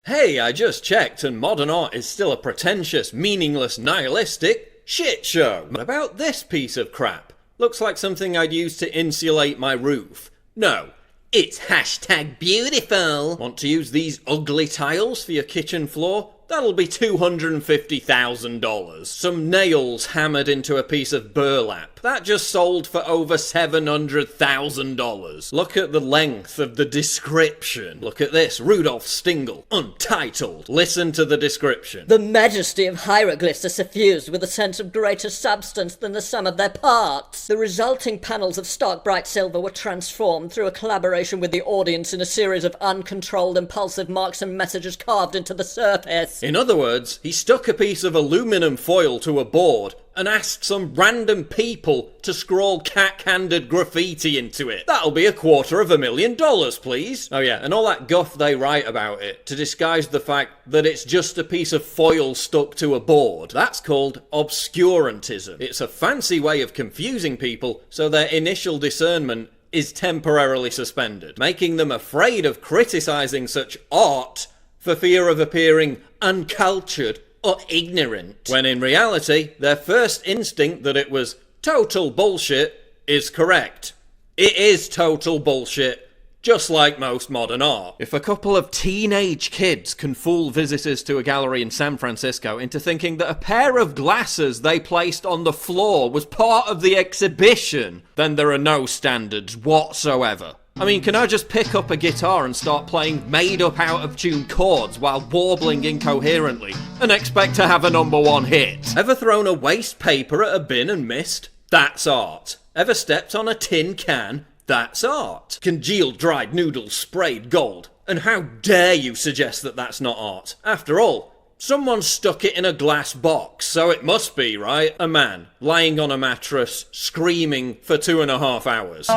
Hey, I just checked and modern art is still a pretentious, meaningless, nihilistic shit show. What about this piece of crap? Looks like something I'd use to insulate my roof. No, it's hashtag beautiful. Want to use these ugly tiles for your kitchen floor? That'll be $250,000. Some nails hammered into a piece of burlap. That just sold for over $700,000. Look at the length of the description. Look at this, Rudolf Stingel, untitled. Listen to the description. The majesty of hieroglyphs are suffused with a sense of greater substance than the sum of their parts. The resulting panels of stark bright silver were transformed through a collaboration with the audience in a series of uncontrolled impulsive marks and messages carved into the surface. In other words, he stuck a piece of aluminum foil to a board and asked some random people to scrawl cack-handed graffiti into it. That'll be $250,000, please. Oh yeah, and all that guff they write about it to disguise the fact that it's just a piece of foil stuck to a board. That's called obscurantism. It's a fancy way of confusing people so their initial discernment is temporarily suspended, making them afraid of criticizing such art for fear of appearing uncultured or ignorant, when in reality, their first instinct that it was total bullshit is correct. It is total bullshit, just like most modern art. If a couple of teenage kids can fool visitors to a gallery in San Francisco into thinking that a pair of glasses they placed on the floor was part of the exhibition, then there are no standards whatsoever. I mean, can I just pick up a guitar and start playing made-up out-of-tune chords while warbling incoherently and expect to have a #1 hit? Ever thrown a waste paper at a bin and missed? That's art. Ever stepped on a tin can? That's art. Congealed dried noodles sprayed gold. And how dare you suggest that that's not art? After all, someone stuck it in a glass box, so it must be, right? A man lying on a mattress, screaming for 2.5 hours.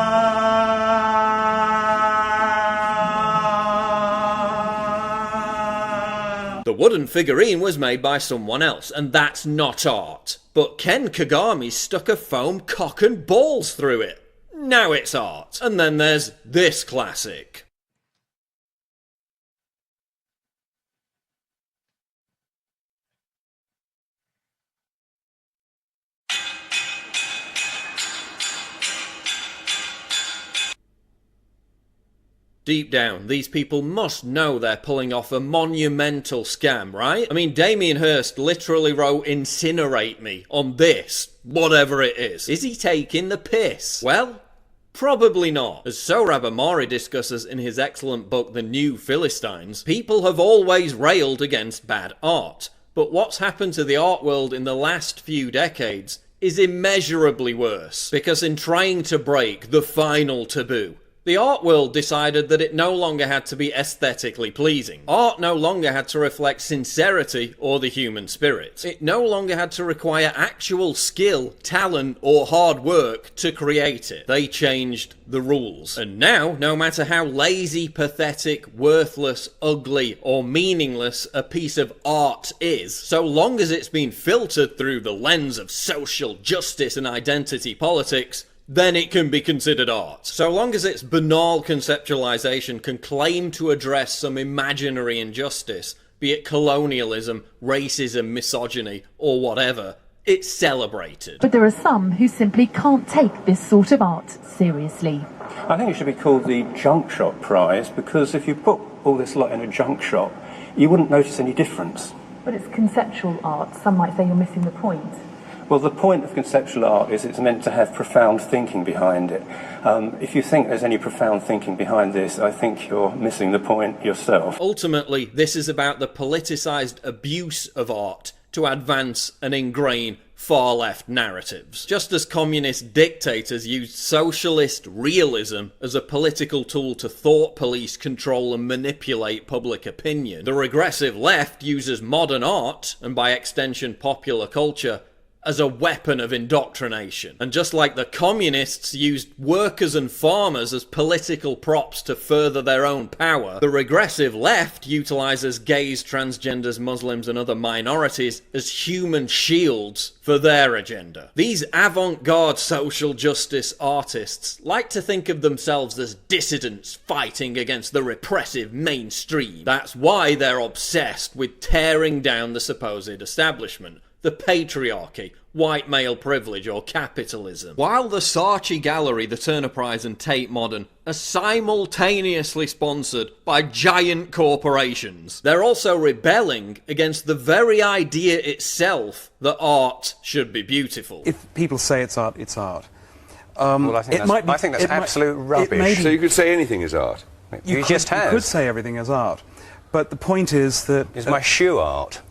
The wooden figurine was made by someone else, and that's not art. But Ken Kagami stuck a foam cock and balls through it. Now it's art. And then there's this classic. Deep down, these people must know they're pulling off a monumental scam, right? I mean, Damien Hirst literally wrote "incinerate me" on this, whatever it is. Is he taking the piss? Well, probably not. As Sohrab Ahmari discusses in his excellent book The New Philistines, people have always railed against bad art. But what's happened to the art world in the last few decades is immeasurably worse. Because in trying to break the final taboo, the art world decided that it no longer had to be aesthetically pleasing. Art no longer had to reflect sincerity or the human spirit. It no longer had to require actual skill, talent, or hard work to create it. They changed the rules. And now, no matter how lazy, pathetic, worthless, ugly, or meaningless a piece of art is, so long as it's been filtered through the lens of social justice and identity politics, then it can be considered art. So long as its banal conceptualization can claim to address some imaginary injustice, be it colonialism, racism, misogyny, or whatever, it's celebrated. But there are some who simply can't take this sort of art seriously. I think it should be called the Junk Shop Prize, because if you put all this lot in a junk shop, you wouldn't notice any difference. But it's conceptual art. Some might say you're missing the point. Well, the point of conceptual art is it's meant to have profound thinking behind it. If you think there's any profound thinking behind this, I think you're missing the point yourself. Ultimately, this is about the politicized abuse of art to advance and ingrain far-left narratives. Just as communist dictators used socialist realism as a political tool to thought police, control and manipulate public opinion, the regressive left uses modern art, and by extension popular culture, as a weapon of indoctrination. And just like the communists used workers and farmers as political props to further their own power, the regressive left utilizes gays, transgenders, Muslims and other minorities as human shields for their agenda. These avant-garde social justice artists like to think of themselves as dissidents fighting against the repressive mainstream. That's why they're obsessed with tearing down the supposed establishment, the patriarchy, white male privilege or capitalism. While the Saatchi Gallery, the Turner Prize and Tate Modern are simultaneously sponsored by giant corporations, they're also rebelling against the very idea itself that art should be beautiful. If people say it's art, it's art. Well, I think that's absolute rubbish. So you could say anything is art? You just have. You could say everything is art. But the point is that... Is my shoe art?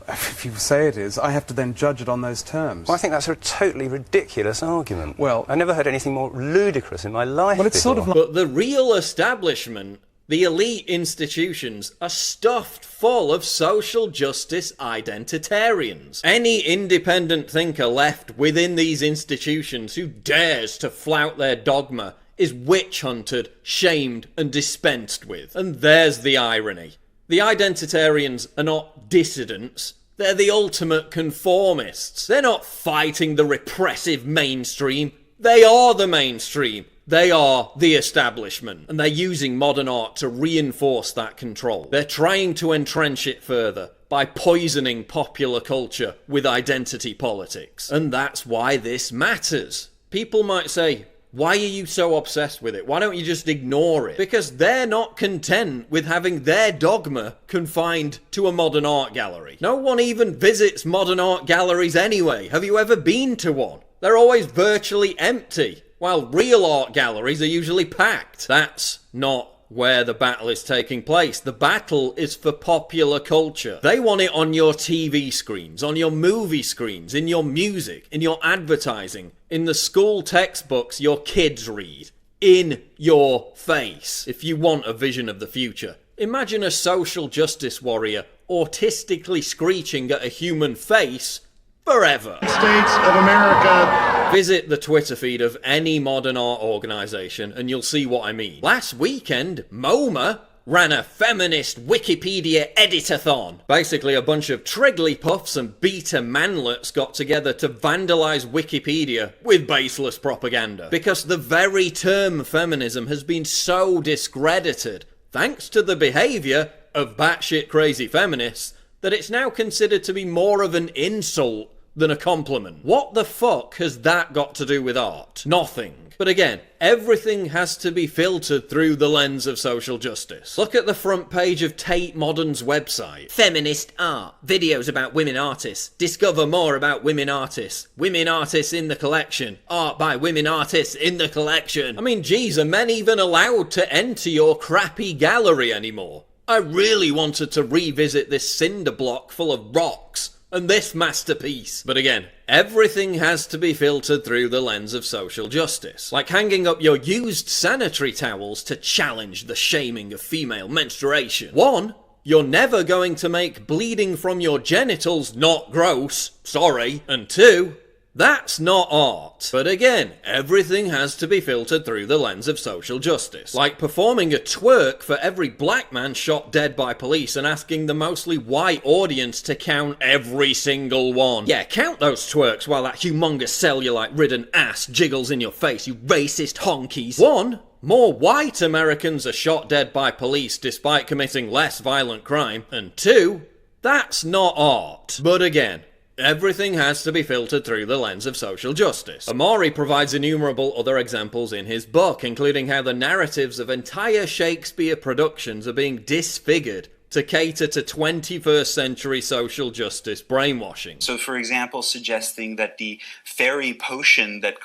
If you say it is, I have to then judge it on those terms. Well, I think that's a totally ridiculous argument. Well, I never heard anything more ludicrous in my life well, it's before. sort of like... But the real establishment, the elite institutions, are stuffed full of social justice identitarians. Any independent thinker left within these institutions who dares to flout their dogma is witch-hunted, shamed and dispensed with. And there's the irony. The identitarians are not dissidents, they're the ultimate conformists. They're not fighting the repressive mainstream, they are the mainstream. They are the establishment, and they're using modern art to reinforce that control. They're trying to entrench it further by poisoning popular culture with identity politics. And that's why this matters. People might say, why are you so obsessed with it? Why don't you just ignore it? Because they're not content with having their dogma confined to a modern art gallery. No one even visits modern art galleries anyway. Have you ever been to one? They're always virtually empty, while real art galleries are usually packed. That's not where the battle is taking place. The battle is for popular culture. They want it on your TV screens, on your movie screens, in your music, in your advertising, in the school textbooks your kids read, in your face. If you want a vision of the future, imagine a social justice warrior autistically screeching at a human face forever. States of America. Visit the Twitter feed of any modern art organisation and you'll see what I mean. Last weekend, MoMA ran a feminist Wikipedia editathon. Basically, a bunch of Trigglypuffs and beta manlets got together to vandalise Wikipedia with baseless propaganda. Because the very term feminism has been so discredited, thanks to the behaviour of batshit crazy feminists, that it's now considered to be more of an insult than a compliment. What the fuck has that got to do with art? Nothing. But again, everything has to be filtered through the lens of social justice. Look at the front page of Tate Modern's website. Feminist art. Videos about women artists. Discover more about women artists. Women artists in the collection. Art by women artists in the collection. I mean, geez, are men even allowed to enter your crappy gallery anymore? I really wanted to revisit this cinder block full of rocks and this masterpiece. But again, everything has to be filtered through the lens of social justice. Like hanging up your used sanitary towels to challenge the shaming of female menstruation. One, you're never going to make bleeding from your genitals not gross, sorry. And two, that's not art. But again, everything has to be filtered through the lens of social justice. Like performing a twerk for every black man shot dead by police and asking the mostly white audience to count every single one. Yeah, count those twerks while that humongous cellulite-ridden ass jiggles in your face, you racist honkies. One, more white Americans are shot dead by police despite committing less violent crime. And two, that's not art. But again, everything has to be filtered through the lens of social justice. Amari provides innumerable other examples in his book, including how the narratives of entire Shakespeare productions are being disfigured to cater to 21st century social justice brainwashing. So, for example, suggesting that the fairy potion that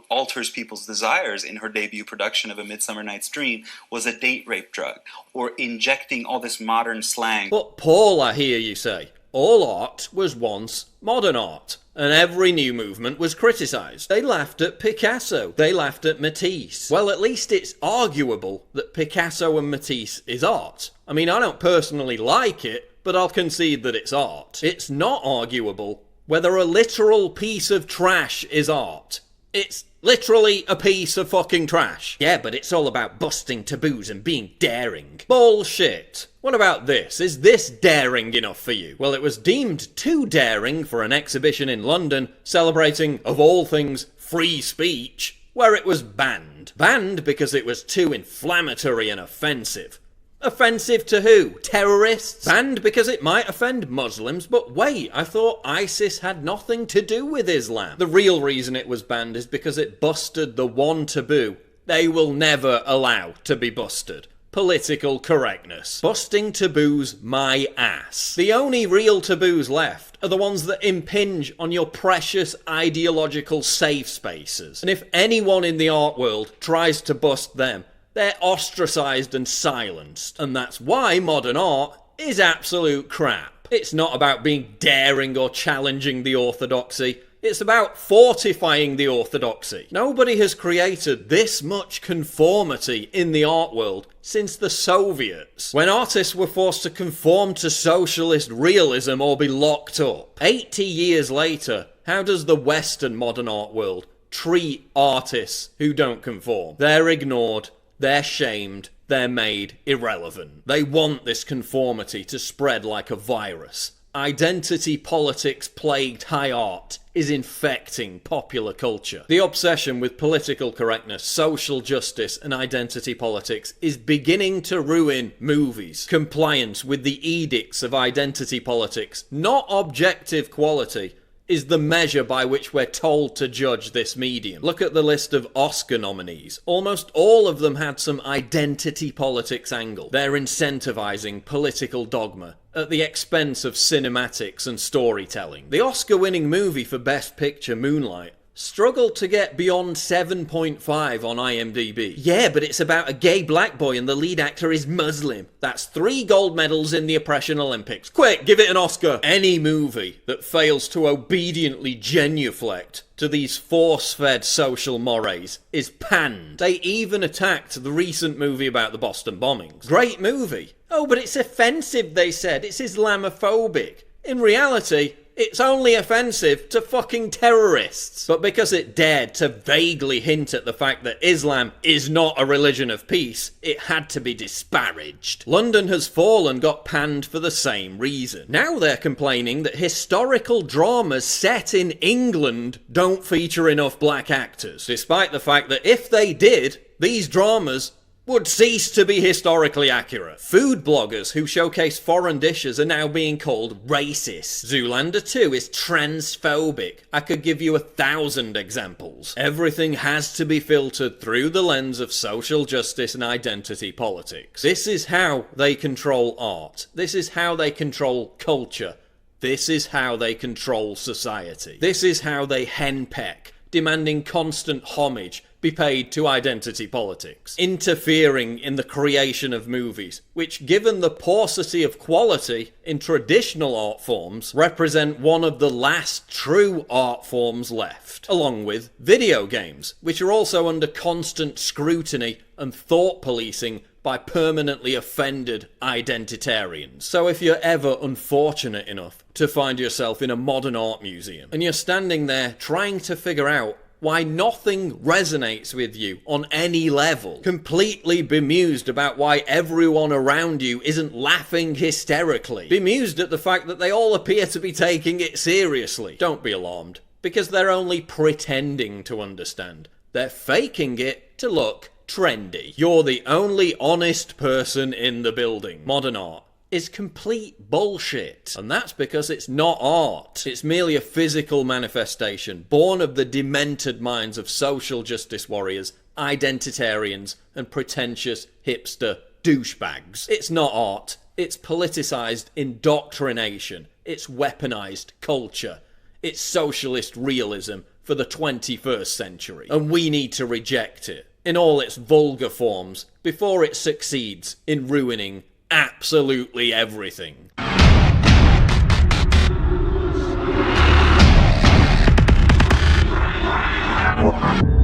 alters people's desires in her debut production of A Midsummer Night's Dream was a date rape drug, or injecting all this modern slang. But Paul, I hear you say, all art was once modern art, and every new movement was criticised. They laughed at Picasso, they laughed at Matisse. Well, at least it's arguable that Picasso and Matisse is art. I mean, I don't personally like it, but I'll concede that it's art. It's not arguable whether a literal piece of trash is art. It's literally a piece of fucking trash. Yeah, but it's all about busting taboos and being daring. Bullshit. What about this? Is this daring enough for you? Well, it was deemed too daring for an exhibition in London celebrating, of all things, free speech, where it was banned. Banned because it was too inflammatory and offensive. Offensive to who? Terrorists? Banned because it might offend Muslims, but wait, I thought ISIS had nothing to do with Islam. The real reason it was banned is because it busted the one taboo they will never allow to be busted. Political correctness. Busting taboos my ass. The only real taboos left are the ones that impinge on your precious ideological safe spaces. And if anyone in the art world tries to bust them, they're ostracised and silenced. And that's why modern art is absolute crap. It's not about being daring or challenging the orthodoxy. It's about fortifying the orthodoxy. Nobody has created this much conformity in the art world since the Soviets, when artists were forced to conform to socialist realism or be locked up. 80 years later, how does the Western modern art world treat artists who don't conform? They're ignored. They're shamed, they're made irrelevant. They want this conformity to spread like a virus. Identity politics plagued high art is infecting popular culture. The obsession with political correctness, social justice, and identity politics is beginning to ruin movies. Compliance with the edicts of identity politics, not objective quality, is the measure by which we're told to judge this medium. Look at the list of Oscar nominees. Almost all of them had some identity politics angle. They're incentivizing political dogma at the expense of cinematics and storytelling. The Oscar-winning movie for Best Picture, Moonlight, struggled to get beyond 7.5 on IMDb. Yeah, but it's about a gay black boy and the lead actor is Muslim. That's 3 gold medals in the Oppression Olympics. Quick, give it an Oscar. Any movie that fails to obediently genuflect to these force-fed social mores is panned. They even attacked the recent movie about the Boston bombings. Great movie. Oh, but it's offensive, they said. It's Islamophobic. In reality, it's only offensive to fucking terrorists. But because it dared to vaguely hint at the fact that Islam is not a religion of peace, it had to be disparaged. London Has Fallen got panned for the same reason. Now they're complaining that historical dramas set in England don't feature enough black actors, despite the fact that if they did, these dramas would cease to be historically accurate. Food bloggers who showcase foreign dishes are now being called racist. Zoolander 2 is transphobic. I could give you 1,000 examples. Everything has to be filtered through the lens of social justice and identity politics. This is how they control art. This is how they control culture. This is how they control society. This is how they henpeck, demanding constant homage be paid to identity politics, interfering in the creation of movies, which, given the paucity of quality in traditional art forms, represent one of the last true art forms left, along with video games, which are also under constant scrutiny and thought policing by permanently offended identitarians. So if you're ever unfortunate enough to find yourself in a modern art museum, and you're standing there trying to figure out why nothing resonates with you on any level, completely bemused about why everyone around you isn't laughing hysterically, bemused at the fact that they all appear to be taking it seriously, don't be alarmed, because they're only pretending to understand. They're faking it to look trendy. You're the only honest person in the building. Modern art is complete bullshit. And that's because it's not art. It's merely a physical manifestation, born of the demented minds of social justice warriors, identitarians, and pretentious hipster douchebags. It's not art. It's politicized indoctrination. It's weaponized culture. It's socialist realism for the 21st century. And we need to reject it in all its vulgar forms before it succeeds in ruining absolutely everything. What?